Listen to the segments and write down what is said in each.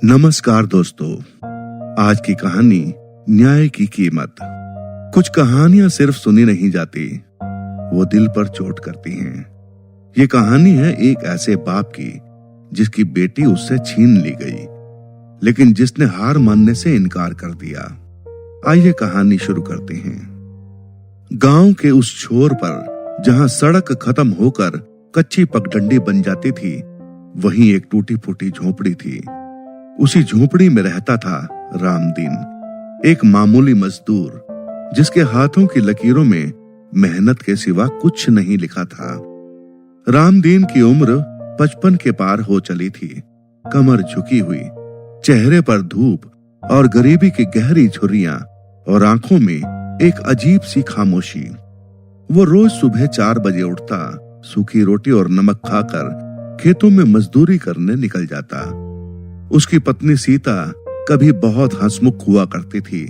नमस्कार दोस्तों, आज की कहानी न्याय की कीमत। कुछ कहानियां सिर्फ सुनी नहीं जाती, वो दिल पर चोट करती हैं। ये कहानी है एक ऐसे बाप की जिसकी बेटी उससे छीन ली गई, लेकिन जिसने हार मानने से इनकार कर दिया। आइए कहानी शुरू करते हैं। गांव के उस छोर पर जहां सड़क खत्म होकर कच्ची पगडंडी बन जाती थी, वहीं एक टूटी फूटी झोपड़ी थी। उसी झोपड़ी में रहता था रामदीन, एक मामूली मजदूर जिसके हाथों की लकीरों में मेहनत के सिवा कुछ नहीं लिखा था। रामदीन की उम्र 55 के पार हो चली थी। कमर झुकी हुई, चेहरे पर धूप और गरीबी की गहरी झुर्रियां और आंखों में एक अजीब सी खामोशी। वो रोज सुबह 4 बजे उठता, सूखी रोटी और नमक खाकर खेतों में मजदूरी करने निकल जाता। उसकी पत्नी सीता कभी बहुत हंसमुख हुआ करती थी,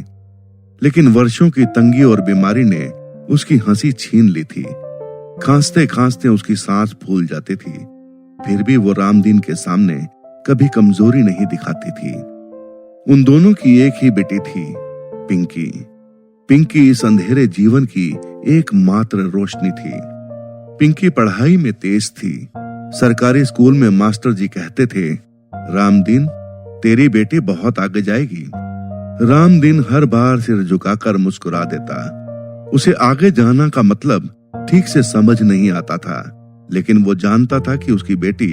लेकिन वर्षों की तंगी और बीमारी ने उसकी हंसी छीन ली थी। खांसते खांसते उसकी सांस फूल जाती थी, फिर भी वो रामदीन के सामने कभी कमजोरी नहीं दिखाती थी। उन दोनों की एक ही बेटी थी, पिंकी। पिंकी इस अंधेरे जीवन की एकमात्र रोशनी थी। पिंकी पढ़ाई में तेज थी। सरकारी स्कूल में मास्टर जी कहते थे, रामदीन, तेरी बेटी बहुत आगे जाएगी। रामदीन हर बार सिर झुकाकर मुस्कुरा देता। उसे आगे जाना का मतलब ठीक से समझ नहीं आता था, लेकिन वो जानता था कि उसकी बेटी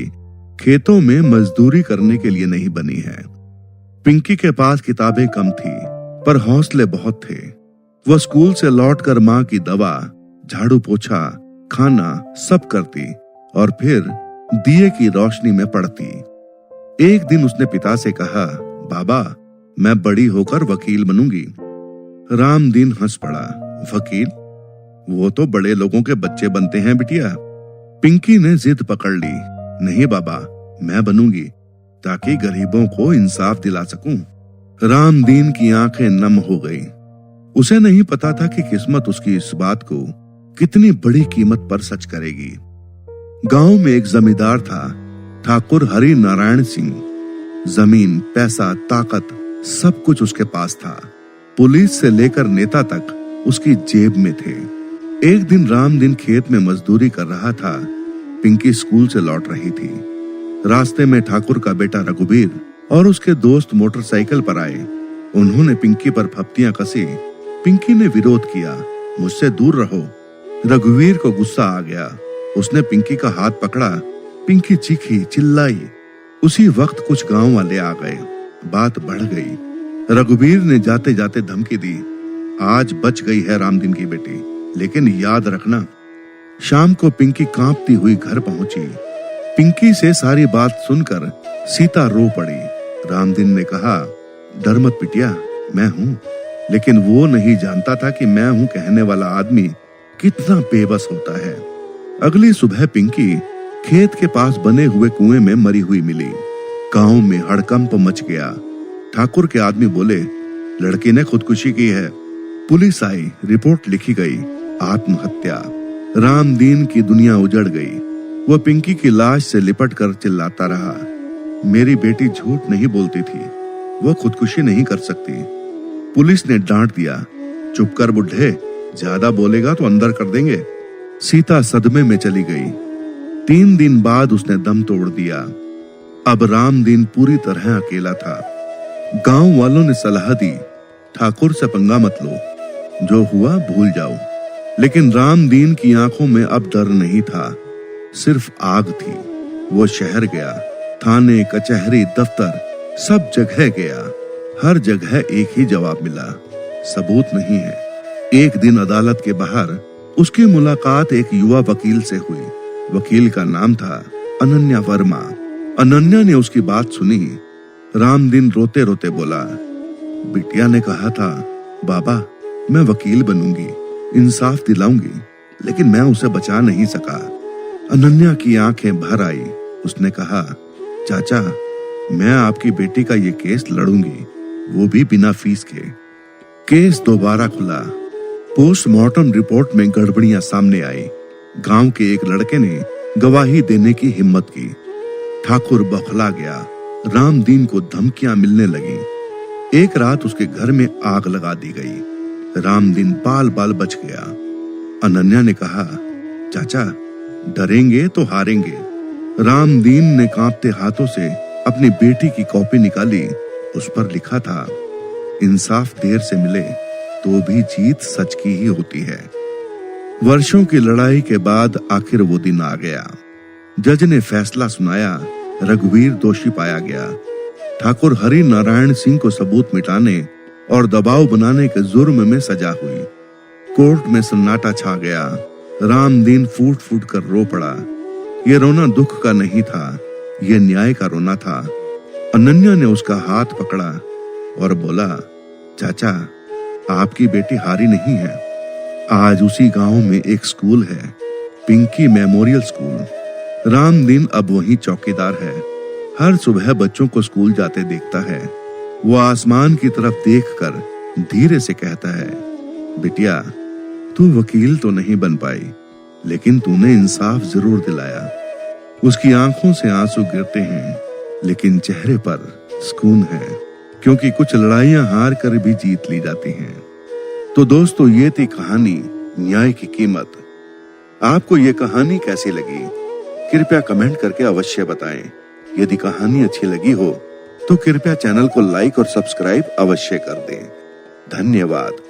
खेतों में मजदूरी करने के लिए नहीं बनी है। पिंकी के पास किताबें कम थी, पर हौसले बहुत थे। वह स्कूल से लौटकर माँ की दवा, झाड़ू पोछा, खाना सब करती और फिर दिए की रोशनी में पढ़ती। एक दिन उसने पिता से कहा, बाबा, मैं बड़ी होकर वकील बनूंगी। रामदीन हंस पड़ा। वकील? वो तो बड़े लोगों के बच्चे बनते हैं बिटिया। पिंकी ने जिद पकड़ ली। नहीं बाबा, मैं बनूंगी ताकि गरीबों को इंसाफ दिला सकूं। रामदीन की आंखें नम हो गई। उसे नहीं पता था कि किस्मत उसकी इस बात को कितनी बड़ी कीमत पर सच करेगी। गांव में एक जमींदार था, ठाकुर हरि नारायण सिंह। जमीन, पैसा, ताकत सब कुछ उसके पास था। पुलिस से लेकर नेता तक उसकी जेब में थे। एक दिन रामदीन खेत में मजदूरी कर रहा था। पिंकी स्कूल से लौट रही थी। रास्ते में ठाकुर का बेटा रघुवीर और उसके दोस्त मोटरसाइकिल पर आए। उन्होंने पिंकी पर फप्तियां कसी। पिंकी ने विरोध किया, मुझसे दूर रहो। रघुवीर को गुस्सा आ गया। उसने पिंकी का हाथ पकड़ा। पिंकी चीखी, चिल्लाई। उसी वक्त कुछ गांव वाले आ गए। बात बढ़ गई। रघुवीर ने जाते जाते धमकी दी, आज बच गई है रामदीन की बेटी, लेकिन याद रखना। शाम को पिंकी कांपती हुई घर पहुंची। पिंकी से सारी बात सुनकर सीता रो पड़ी। रामदीन ने कहा, डर मत बिटिया, मैं हूं। लेकिन वो नहीं जानता था कि मैं हूं कहने वाला आदमी कितना बेबस होता है। अगली सुबह पिंकी खेत के पास बने हुए कुएं में मरी हुई मिली। गांव में हड़कंप मच गया। ठाकुर के आदमी बोले, लड़की ने खुदकुशी की है। पुलिस आई, रिपोर्ट लिखी गई, आत्महत्या। रामदीन की दुनिया उजड़ गई। वह पिंकी की लाश से लिपट कर चिल्लाता रहा, मेरी बेटी झूठ नहीं बोलती थी, वो खुदकुशी नहीं कर सकती। पुलिस ने डांट दिया, चुप कर बुढ़े, ज्यादा बोलेगा तो अंदर कर देंगे। सीता सदमे में चली गई। 3 दिन बाद उसने दम तोड़ दिया। अब रामदीन पूरी तरह अकेला था। गांव वालों ने सलाह दी, ठाकुर से पंगा मत लो, जो हुआ भूल जाओ। लेकिन रामदीन की आंखों में अब डर नहीं था, सिर्फ आग थी। वो शहर गया, थाने, कचहरी, दफ्तर, सब जगह गया। हर जगह एक ही जवाब मिला, सबूत नहीं है। एक दिन अदालत के बाहर उसकी मुलाकात एक युवा वकील से हुई। वकील का नाम था अनन्या वर्मा। अनन्या ने उसकी बात सुनी। रामदीन रोते रोते बोला, बिटिया ने कहा था, बाबा, मैं वकील बनूंगी, इंसाफ दिलाऊंगी, लेकिन मैं उसे बचा नहीं सका। अनन्या की आंखें भर आई। उसने कहा, चाचा, मैं आपकी बेटी का ये केस लड़ूंगी, वो भी बिना फीस के। केस दोबारा खुला। पोस्टमार्टम रिपोर्ट में गड़बड़ियां सामने आई। गांव के एक लड़के ने गवाही देने की हिम्मत की। ठाकुर बौखला गया। रामदीन को धमकियां मिलने लगी। एक रात उसके घर में आग लगा दी गई। रामदीन बाल बाल बच गया। अनन्या ने कहा, चाचा डरेंगे तो हारेंगे। रामदीन ने कांपते हाथों से अपनी बेटी की कॉपी निकाली। उस पर लिखा था, इंसाफ देर से मिले तो भी जीत सच की ही होती है। वर्षों की लड़ाई के बाद आखिर वो दिन आ गया। जज ने फैसला सुनाया। रघुवीर दोषी पाया गया। ठाकुर हरि नारायण सिंह को सबूत मिटाने और दबाव बनाने के जुर्म में सजा हुई। कोर्ट में सन्नाटा छा गया। रामदीन फूट फूट कर रो पड़ा। ये रोना दुख का नहीं था, ये न्याय का रोना था। अनन्या ने उसका हाथ पकड़ा और बोला, चाचा आपकी बेटी हारी नहीं है। आज उसी गांव में एक स्कूल है, पिंकी मेमोरियल स्कूल। रामदीन अब वहीं चौकीदार है। हर सुबह बच्चों को स्कूल जाते देखता है। वो आसमान की तरफ देखकर धीरे से कहता है, बिटिया तू वकील तो नहीं बन पाई, लेकिन तूने इंसाफ जरूर दिलाया। उसकी आंखों से आंसू गिरते हैं, लेकिन चेहरे पर सुकून है, क्योंकि कुछ लड़ाइयां हार कर भी जीत ली जाती हैं। तो दोस्तों, ये थी कहानी न्याय की कीमत। आपको ये कहानी कैसी लगी कृपया कमेंट करके अवश्य बताएं। यदि कहानी अच्छी लगी हो तो कृपया चैनल को लाइक और सब्सक्राइब अवश्य कर दें। धन्यवाद।